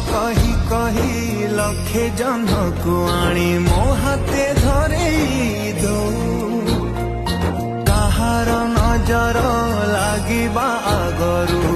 कही कही लक्षे जन को आनी मो हाथे धरे दो कहार नजर लागिबा आगरू